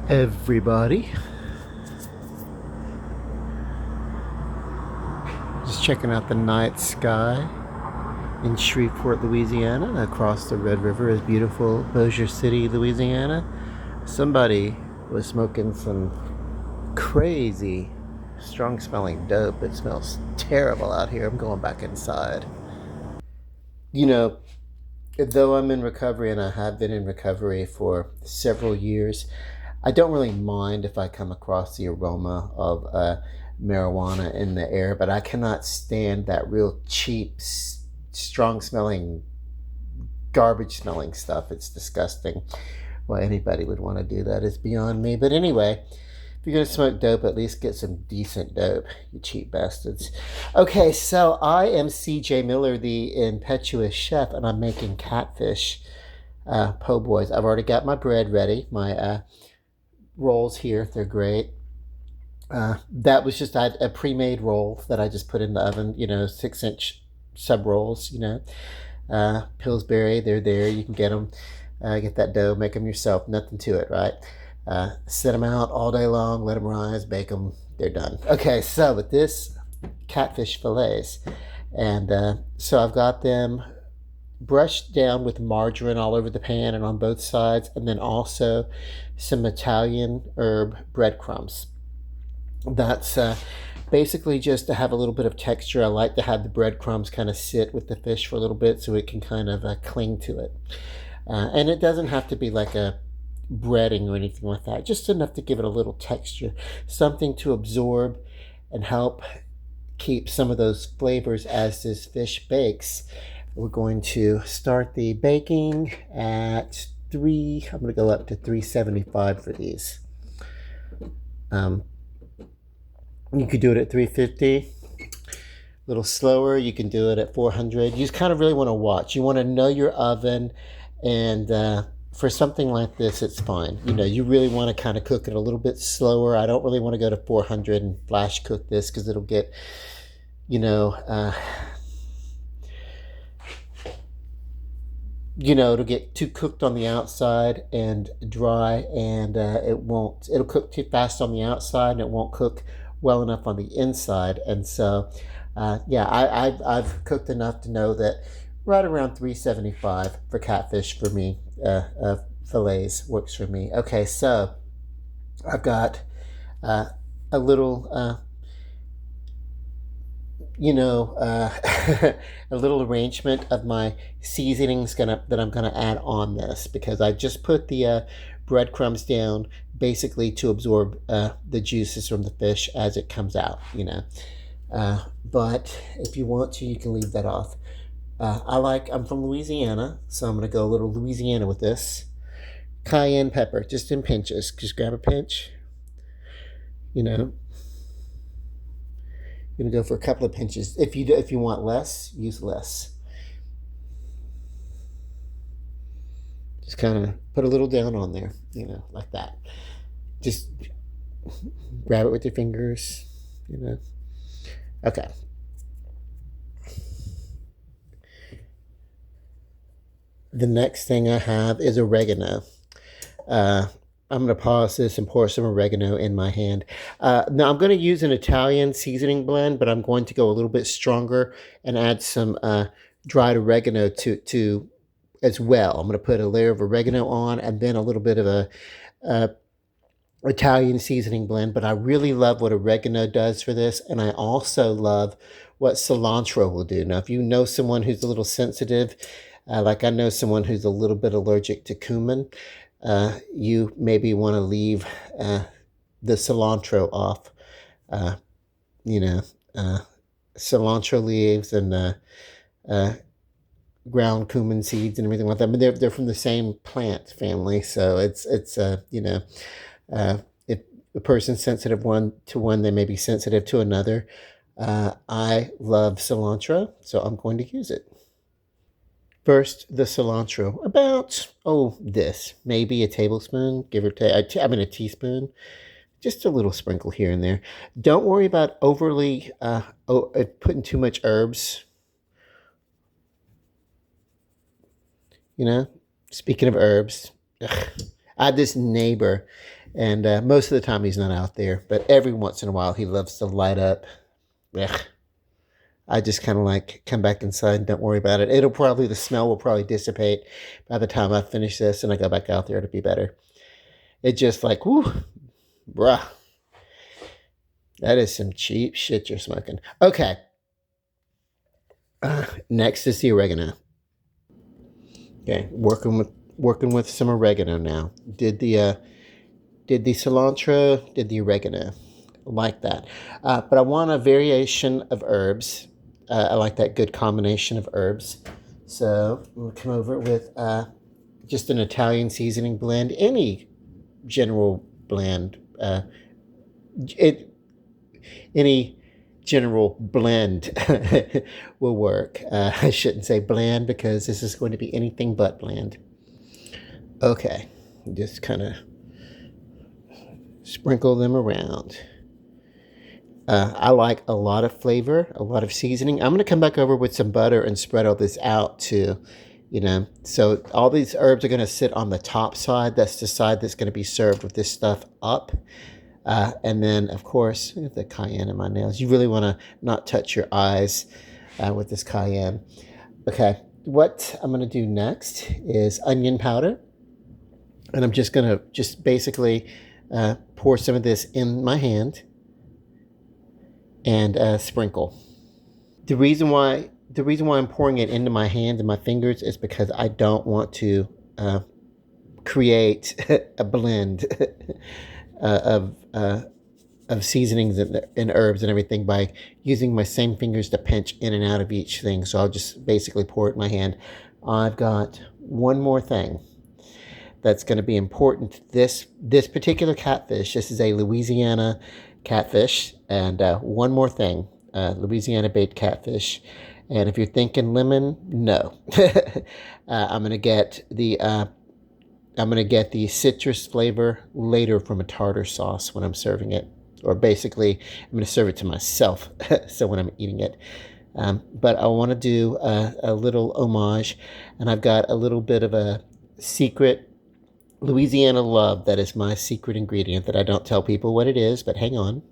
Everybody, just checking out the night sky in Shreveport, Louisiana. Across the Red River is beautiful Bossier City, Louisiana. Somebody was smoking some crazy strong smelling dope. It smells terrible out here. I'm going back inside. You know, though I'm in recovery and I have been in recovery for several years, I don't really mind if I come across the aroma of marijuana in the air, but I cannot stand that real cheap, strong smelling, garbage smelling stuff. It's disgusting. Why anybody would want to do that is beyond me. But anyway, if you're going to smoke dope, at least get some decent dope, you cheap bastards. Okay, so I am CJ Miller, the Impetuous Chef, and I'm making catfish po' boys. I've already got my bread ready, my rolls here. They're great. That was just a pre-made roll that I just put in the oven, 6-inch sub rolls, Pillsbury, they're there. You can get them, get that dough, make them yourself. Nothing to it, right? Set them out all day long, let them rise, bake them, they're done. Okay, so with this, catfish fillets. And so I've got them brushed down with margarine all over the pan and on both sides, and then also some Italian herb breadcrumbs. That's basically just to have a little bit of texture. I like to have the breadcrumbs kind of sit with the fish for a little bit so it can kind of cling to it. And it doesn't have to be like a breading or anything like that, just enough to give it a little texture, something to absorb and help keep some of those flavors as this fish bakes. We're going to start the baking at I'm going to go up to 375 for these. You could do it at 350, a little slower. You can do it at 400. You just kind of really want to watch. You want to know your oven, and for something like this, it's fine. You really want to kind of cook it a little bit slower. I don't really want to go to 400 and flash cook this because it'll get, it'll get too cooked on the outside and dry, and it'll cook too fast on the outside and it won't cook well enough on the inside. And so, I've cooked enough to know that right around 375 for catfish for me, fillets works for me. Okay, so I've got a little a little arrangement of my seasonings that I'm gonna add on this, because I just put the breadcrumbs down basically to absorb the juices from the fish as it comes out. But if you want to, you can leave that off. I'm from Louisiana, so I'm gonna go a little Louisiana with this. Cayenne pepper, just in pinches. Just grab a pinch. You're gonna go for a couple of pinches. If you want less, use less. Just kind of put a little down on there, like that. Just grab it with your fingers, Okay. The next thing I have is oregano. I'm going to pause this and pour some oregano in my hand. Now, I'm going to use an Italian seasoning blend, but I'm going to go a little bit stronger and add some dried oregano to as well. I'm going to put a layer of oregano on and then a little bit of a Italian seasoning blend. But I really love what oregano does for this, and I also love what cilantro will do. Now, if you know someone who's a little sensitive, like I know someone who's a little bit allergic to cumin, you maybe want to leave the cilantro off. Uh, you know, cilantro leaves and ground cumin seeds and everything like that. I mean, they're from the same plant family, so it's if a person's sensitive to one, they may be sensitive to another. I love cilantro, so I'm going to use it. First, the cilantro, about, maybe a tablespoon, give or take, a teaspoon, just a little sprinkle here and there. Don't worry about overly putting too much herbs, Speaking of herbs, ugh, I had this neighbor, And most of the time he's not out there, but every once in a while he loves to light up. Ugh. I just kind of like come back inside and don't worry about it. The smell will probably dissipate by the time I finish this and I go back out there to be better. It's just like, whoo, bruh. That is some cheap shit you're smoking. Okay. Next is the oregano. Okay, working with some oregano now. Did the cilantro, did the oregano, like that. But I want a variation of herbs. I like that good combination of herbs. So we'll come over with just an Italian seasoning blend, any general blend. Any general blend will work. I shouldn't say bland because this is going to be anything but bland. Okay, just kind of sprinkle them around. I like a lot of flavor, a lot of seasoning. I'm going to come back over with some butter and spread all this out too. So all these herbs are going to sit on the top side. That's the side that's going to be served with this stuff up. And then, of course, I have the cayenne in my nails. You really want to not touch your eyes with this cayenne. Okay, what I'm going to do next is onion powder. And I'm just going to basically pour some of this in my hand and sprinkle. The reason why I'm pouring it into my hands and my fingers is because I don't want to create a blend of seasonings and herbs and everything by using my same fingers to pinch in and out of each thing. So I'll just basically pour it in my hand. I've got one more thing that's going to be important. This particular catfish, this is a Louisiana catfish, and one more thing, Louisiana baked catfish. And if you're thinking lemon, no. I'm gonna get the citrus flavor later from a tartar sauce when I'm serving it, or basically I'm gonna serve it to myself. So when I'm eating it, but I want to do a little homage, and I've got a little bit of a secret Louisiana love that is my secret ingredient that I don't tell people what it is, but hang on.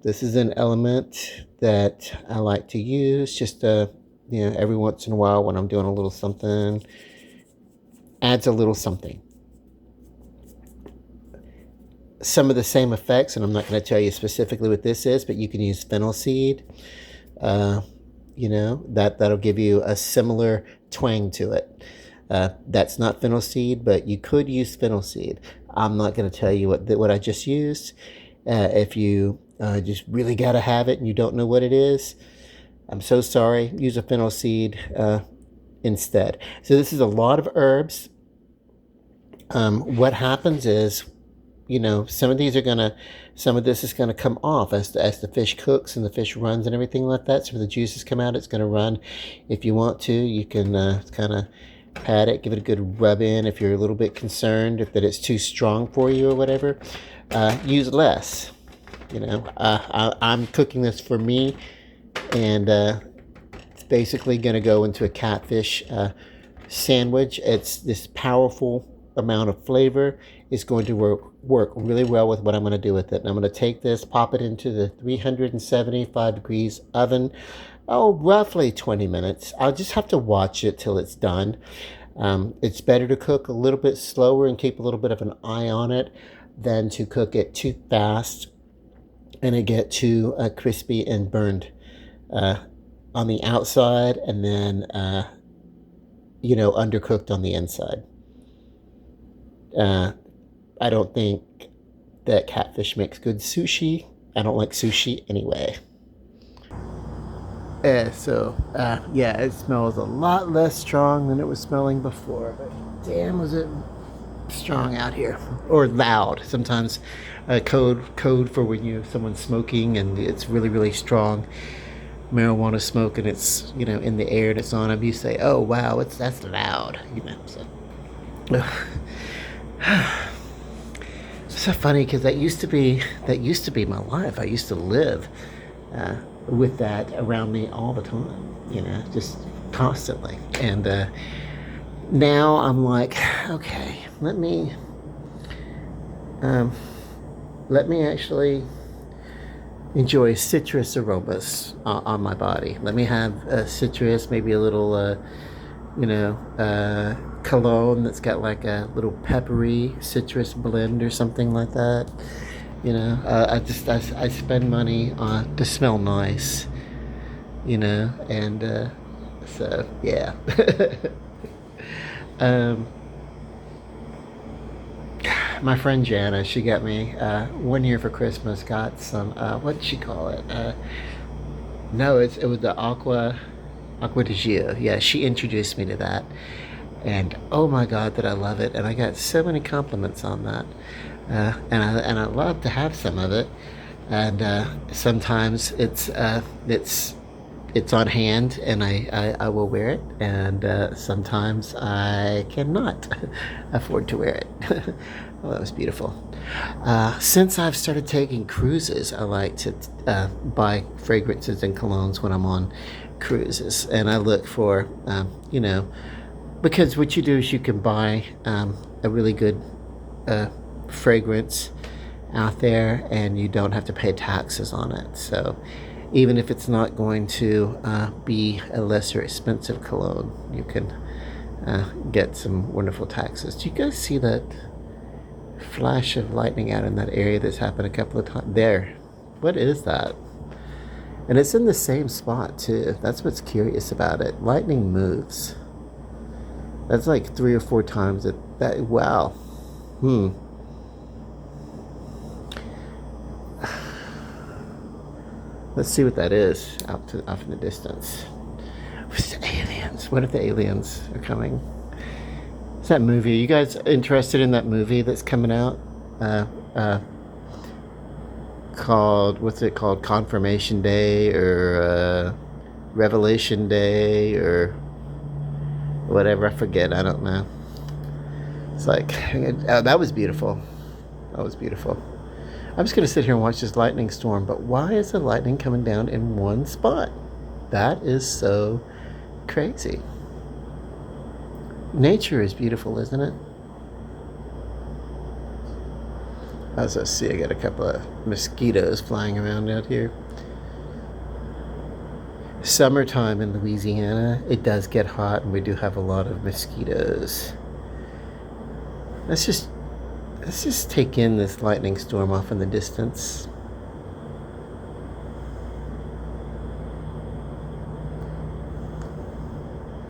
This is an element that I like to use just every once in a while when I'm doing a little something. Adds a little something. Some of the same effects, and I'm not going to tell you specifically what this is, but you can use fennel seed. That'll give you a similar twang to it. That's not fennel seed, but you could use fennel seed. I'm not going to tell you what I just used. If you just really got to have it and you don't know what it is, I'm so sorry. Use a fennel seed instead. So this is a lot of herbs. What happens is, some of this is gonna come off as the fish cooks and the fish runs and everything like that. Some of the juices come out. It's gonna run. If you want to, you can kind of pat it, give it a good rub in. If you're a little bit concerned that it's too strong for you or whatever, use less. I'm cooking this for me, and it's basically gonna go into a catfish sandwich. It's this powerful amount of flavor is going to work really well with what I'm going to do with it. And I'm going to take this, pop it into the 375 degrees oven, roughly 20 minutes. I'll just have to watch it till it's done. It's better to cook a little bit slower and keep a little bit of an eye on it than to cook it too fast and it get too crispy and burned on the outside, and then undercooked on the inside. I don't think that catfish makes good sushi. I don't like sushi anyway. It smells a lot less strong than it was smelling before, but damn, was it strong out here. Or loud. Sometimes code for when someone's smoking and it's really, really strong marijuana smoke and it's, in the air and it's on them. You say, oh, wow, that's loud, so. It's so funny because that used to be my life. I used to live with that around me all the time, just constantly. And now I'm like, okay, let me Um, let me actually enjoy citrus aromas on my body. Let me have citrus, maybe a little, cologne that's got like a little peppery citrus blend or something like that. I spend money on to smell nice, and so yeah. um, my friend Jana, she got me one year for Christmas. Got some what did she call it? No, it was the aqua de Gio. Yeah, she introduced me to that, and oh my God, did I love it! And I got so many compliments on that, and I love to have some of it. And sometimes it's on hand, and I will wear it, and sometimes I cannot afford to wear it. Well, that was beautiful. Since I've started taking cruises, I like to buy fragrances and colognes when I'm on cruises, and I look for, because what you do is you can buy a really good uh, fragrance out there, and you don't have to pay taxes on it. So even if it's not going to be a lesser expensive cologne, you can get some wonderful taxes. Do you guys see that flash of lightning out in that area that's happened a couple of times? There. What is that? And it's in the same spot too. That's what's curious about it. Lightning moves. That's like 3 or 4 times that. Wow. Let's see what that is off in the distance. It's the aliens. What if the aliens are coming? It's that movie. Are you guys interested in that movie that's coming out? Called, what's it called? Confirmation Day, or Revelation Day, or whatever. I forget. I don't know. It's like, oh, that was beautiful. That was beautiful. I'm just going to sit here and watch this lightning storm, but why is the lightning coming down in one spot? That is so crazy. Nature is beautiful, isn't it? As I see, I got a couple of mosquitoes flying around out here. Summertime in Louisiana, it does get hot, and we do have a lot of mosquitoes. Let's just take in this lightning storm off in the distance.